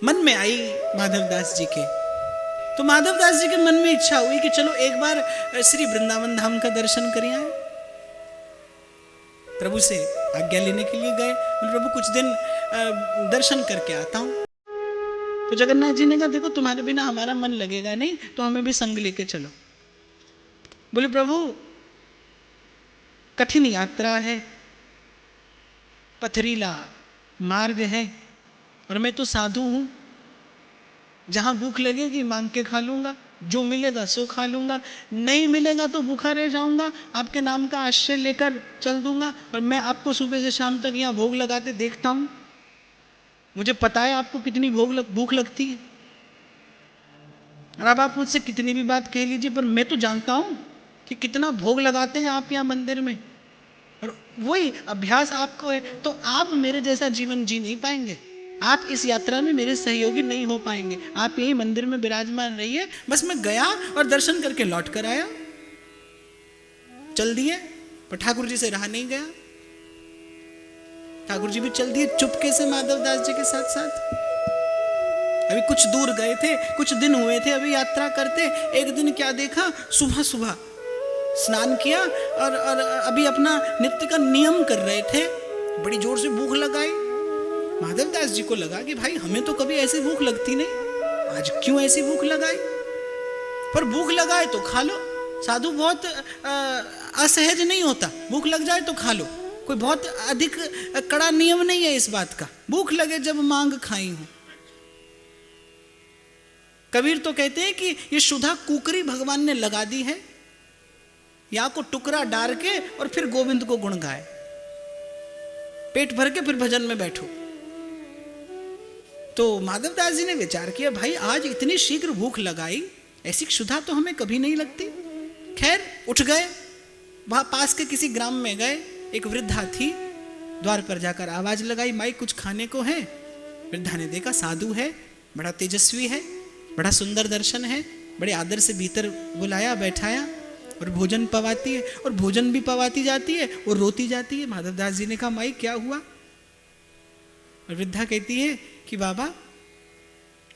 मन में आई माधवदास जी के। तो माधवदास जी के मन में इच्छा हुई कि चलो एक बार श्री वृंदावन धाम का दर्शन कर आए। प्रभु से आज्ञा लेने के लिए गए। प्रभु कुछ दिन दर्शन करके आता हूं। तो जगन्नाथ जी ने कहा देखो तुम्हारे बिना हमारा मन लगेगा नहीं, तो हमें भी संग लेके चलो। बोले प्रभु कठिन यात्रा है, पथरीला मार्ग है, और मैं तो साधु हूं, जहां भूख लगेगी मांग के खा लूंगा, जो मिलेगा सो खा लूंगा, नहीं मिलेगा तो भूखा रह जाऊंगा, आपके नाम का आश्रय लेकर चल दूंगा। और मैं आपको सुबह से शाम तक यहाँ भोग लगाते देखता हूं, मुझे पता है आपको कितनी भूख लगती है, और अब आप मुझसे कितनी भी बात कह लीजिए, पर मैं तो जानता हूं कि कितना भोग लगाते हैं आप यहाँ मंदिर में, और वही अभ्यास आपको है, तो आप मेरे जैसा जीवन जी नहीं पाएंगे, आप इस यात्रा में मेरे सहयोगी नहीं हो पाएंगे, आप यही मंदिर में विराजमान रहिए। बस मैं गया और दर्शन करके लौट कर आया, चल दिए। पर ठाकुर जी से रहा नहीं गया, ठाकुर जी भी चल दिए चुपके से माधवदास जी के साथ साथ। अभी कुछ दूर गए थे, कुछ दिन हुए थे अभी यात्रा करते। एक दिन क्या देखा, सुबह सुबह स्नान किया और अभी अपना नित्य का नियम कर रहे थे, बड़ी जोर से भूख लगाई। माधवदास जी को लगा कि भाई हमें तो कभी ऐसी भूख लगती नहीं, आज क्यों ऐसी भूख लगाई। पर भूख लगाए तो खा लो, साधु बहुत असहज नहीं होता, भूख लग जाए तो खा लो, कोई बहुत अधिक कड़ा नियम नहीं है इस बात का, भूख लगे जब मांग खाई हूं। कबीर तो कहते हैं कि ये सुधा कुकरी भगवान ने लगा दी है, या को टुकड़ा डाल के और फिर गोविंद को गुण गाए, पेट भर के फिर भजन में बैठो। तो माधवदास जी ने विचार किया भाई आज इतनी शीघ्र भूख लगाई, ऐसी क्षुधा तो हमें कभी नहीं लगती। खैर उठ गए, वहां पास के किसी ग्राम में गए, एक वृद्धा थी, द्वार पर जाकर आवाज लगाई, माई कुछ खाने को है। वृद्धा ने देखा साधु है, बड़ा तेजस्वी है, बड़ा सुंदर दर्शन है, बड़े आदर से भीतर बुलाया, बैठाया और भोजन पवाती है, और भोजन भी पवाती जाती है और रोती जाती है। माधवदास जी ने कहा माई क्या हुआ। और वृद्धा कहती है कि बाबा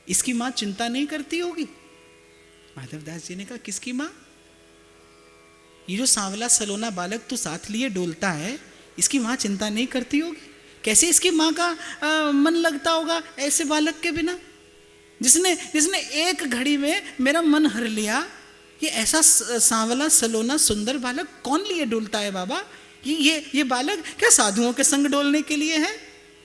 इसकी मां चिंता नहीं करती होगी। माधवदास जी ने कहा किसकी मां, ये जो सांवला सलोना बालक तो साथ लिए डोलता है, इसकी मां चिंता नहीं करती होगी। कैसे इसकी मां का मन लगता होगा ऐसे बालक के बिना, जिसने एक घड़ी में मेरा मन हर लिया। ये ऐसा सांवला सलोना सुंदर बालक कौन लिए डोलता है बाबा, ये बालक क्या साधुओं के संग डोलने के लिए है,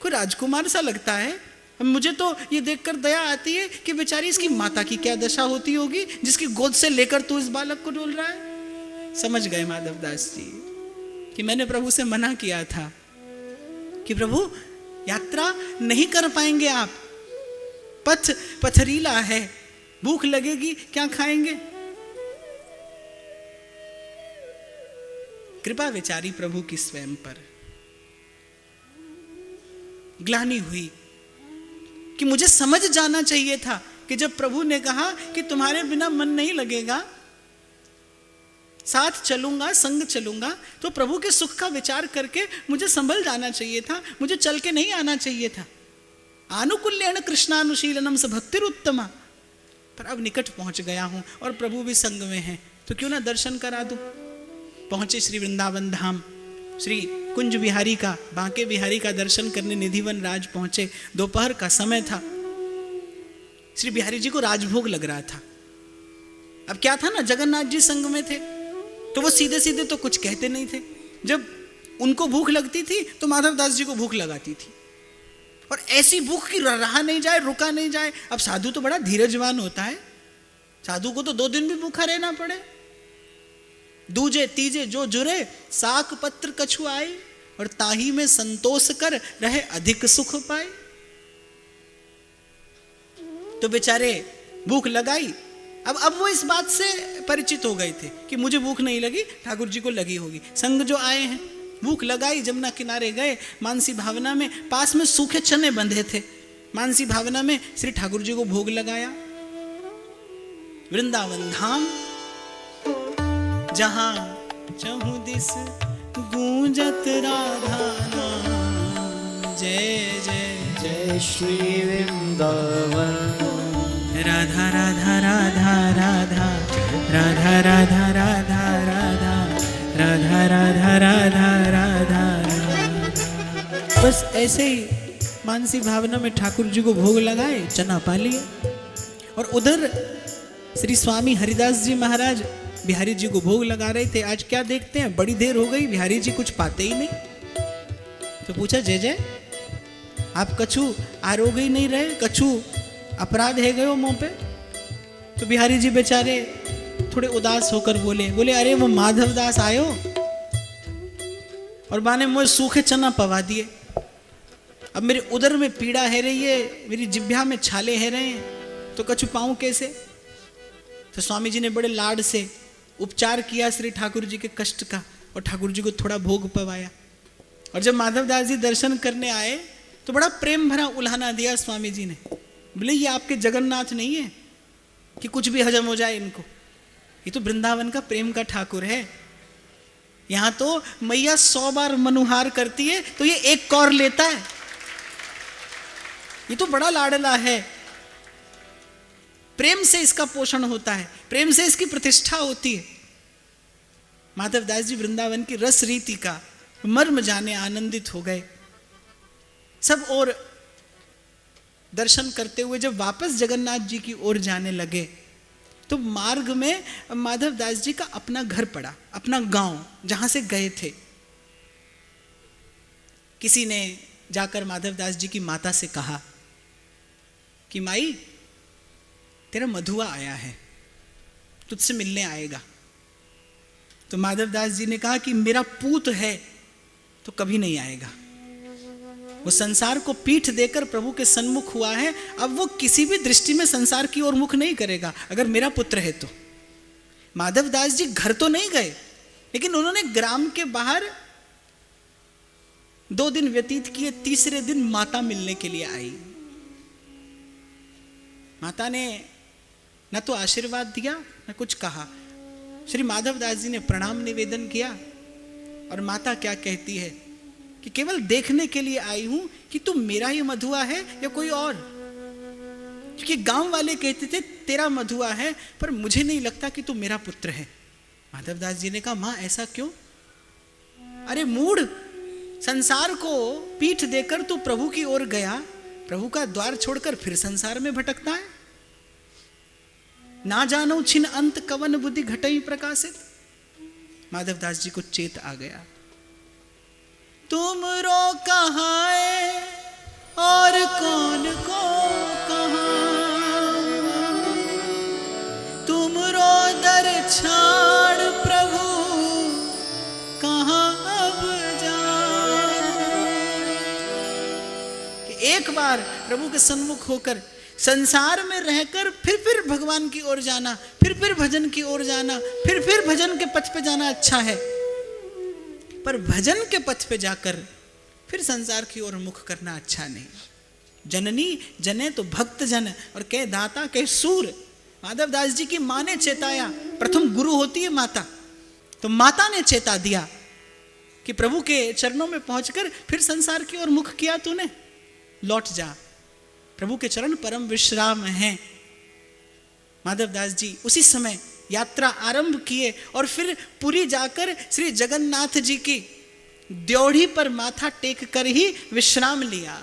कोई राजकुमार सा लगता है। मुझे तो ये देखकर दया आती है कि बेचारी इसकी माता की क्या दशा होती होगी, जिसकी गोद से लेकर तू इस बालक को डोल रहा है। समझ गए माधवदास जी कि मैंने प्रभु से मना किया था कि प्रभु यात्रा नहीं कर पाएंगे आप, पथ पथरीला है, भूख लगेगी, क्या खाएंगे। कृपा विचारी प्रभु की स्वयं पर, ग्लानि हुई कि मुझे समझ जाना चाहिए था कि जब प्रभु ने कहा कि तुम्हारे बिना मन नहीं लगेगा, साथ चलूंगा, संग चलूंगा, तो प्रभु के सुख का विचार करके मुझे संभल जाना चाहिए था, मुझे चल के नहीं आना चाहिए था। आनुकूल्येन कृष्णानुशीलनम स भक्तिरुत्तमा। पर अब निकट पहुंच गया हूं और प्रभु भी संग में है, तो क्यों ना दर्शन करा दूं। पहुंचे श्री वृंदावन धाम, श्री कुंज बिहारी का, बांके बिहारी का दर्शन करने निधिवन राज पहुंचे। दोपहर का समय था, श्री बिहारी जी को राजभोग लग रहा था। अब क्या था ना, जगन्नाथ जी संग में थे, तो वो सीधे सीधे तो कुछ कहते नहीं थे। जब उनको भूख लगती थी तो माधवदास जी को भूख लगाती थी, और ऐसी भूख की रहा नहीं जाए, रुका नहीं जाए। अब साधु तो बड़ा धीरजवान होता है, साधु को तो 2 दिन भी भूखा रहना पड़े। दूजे तीजे जो जुरे साक पत्र कछु आए, और ताही में संतोष कर रहे अधिक सुख पाए। तो बेचारे भूख लगाई। अब वो इस बात से परिचित हो गए थे कि मुझे भूख नहीं लगी, ठाकुर जी को लगी होगी। संग जो आए हैं, भूख लगाई, जमुना किनारे गए, मानसी भावना में, पास में सूखे चने बंधे थे, मानसी भावना में श्री ठाकुर जी को भोग लगाया। वृंदावन धाम जहां चहुं दिस गूंजत राधा नाम, जय जय जय श्री वृंदावन राधा राधा राधा राधा राधा राधा राधा राधा राधा राधा राधा राधा राधा। बस ऐसे ही मानसी भावना में ठाकुर जी को भोग लगाए, चना पा लिए। और उधर श्री स्वामी हरिदास जी महाराज बिहारी जी को भोग लगा रहे थे। आज क्या देखते हैं, बड़ी देर हो गई, बिहारी जी कुछ पाते ही नहीं। तो पूछा, जय जय आप कछु आरोग ही नहीं रहे, कछु अपराध है गयो मुंह पे? तो बिहारी जी बेचारे थोड़े उदास होकर बोले अरे वो माधवदास आयो और माने मुझे सूखे चना पवा दिए। अब मेरे उदर में पीड़ा है रही है, मेरी जिह्वा में छाले है रहे हैं, तो कछु पाऊं कैसे? तो स्वामी जी ने बड़े लाड से उपचार किया श्री ठाकुर जी के कष्ट का और ठाकुर जी को थोड़ा भोग पवाया। और जब माधवदास जी दर्शन करने आए तो बड़ा प्रेम भरा उल्हाना दिया स्वामी जी ने। बोले ये आपके जगन्नाथ नहीं है कि कुछ भी हजम हो जाए इनको, ये तो वृंदावन का प्रेम का ठाकुर है। यहां तो मैया 100 बार मनुहार करती है तो ये एक कौर लेता है, ये तो बड़ा लाडला है। प्रेम से इसका पोषण होता है, प्रेम से इसकी प्रतिष्ठा होती है। माधवदास जी वृंदावन की रस रीति का मर्म जाने आनंदित हो गए। सब और दर्शन करते हुए जब वापस जगन्नाथ जी की ओर जाने लगे तो मार्ग में माधवदास जी का अपना घर पड़ा, अपना गांव जहां से गए थे। किसी ने जाकर माधवदास जी की माता से कहा कि माई तेरा मधुआ आया है, तुझसे मिलने आएगा। तो माधवदास जी ने कहा कि मेरा पूत है तो कभी नहीं आएगा, वो संसार को पीठ देकर प्रभु के सन्मुख हुआ है, अब वो किसी भी दृष्टि में संसार की ओर मुख नहीं करेगा अगर मेरा पुत्र है तो। माधवदास जी घर तो नहीं गए, लेकिन उन्होंने ग्राम के बाहर 2 दिन व्यतीत किए। तीसरे दिन माता मिलने के लिए आई। माता ने न तो आशीर्वाद दिया न कुछ कहा। श्री माधवदास जी ने प्रणाम निवेदन किया और माता क्या कहती है कि केवल देखने के लिए आई हूं कि तू मेरा ही मधुआ है या कोई और, क्योंकि गांव वाले कहते थे तेरा मधुआ है पर मुझे नहीं लगता कि तू मेरा पुत्र है। माधवदास जी ने कहा मां ऐसा क्यों? अरे मूढ़, संसार को पीठ देकर तू प्रभु की ओर गया, प्रभु का द्वार छोड़कर फिर संसार में भटकता है। ना जानो छिन अंत कवन बुद्धि घटई प्रकाशित। माधवदास जी को चेत आ गया, तुम रो कहाँ है और कौन को कहाँ, तुम रो दर छाड़ प्रभु कहाँ अब जा। एक बार प्रभु के सन्मुख होकर संसार में रहकर फिर भगवान की ओर जाना, फिर भजन की ओर जाना, फिर भजन के पथ पे जाना अच्छा है, पर भजन के पथ पे जाकर फिर संसार की ओर मुख करना अच्छा नहीं। जननी जने तो भक्त जन और कह दाता कह सूर। माधवदास जी की मां ने चेताया, प्रथम गुरु होती है माता, तो माता ने चेता दिया कि प्रभु के चरणों में पहुंचकर फिर संसार की ओर मुख किया तूने, लौट जा, प्रभु के चरण परम विश्राम हैं। माधवदास जी उसी समय यात्रा आरंभ किए और फिर पुरी जाकर श्री जगन्नाथ जी की द्योढ़ी पर माथा टेक कर ही विश्राम लिया।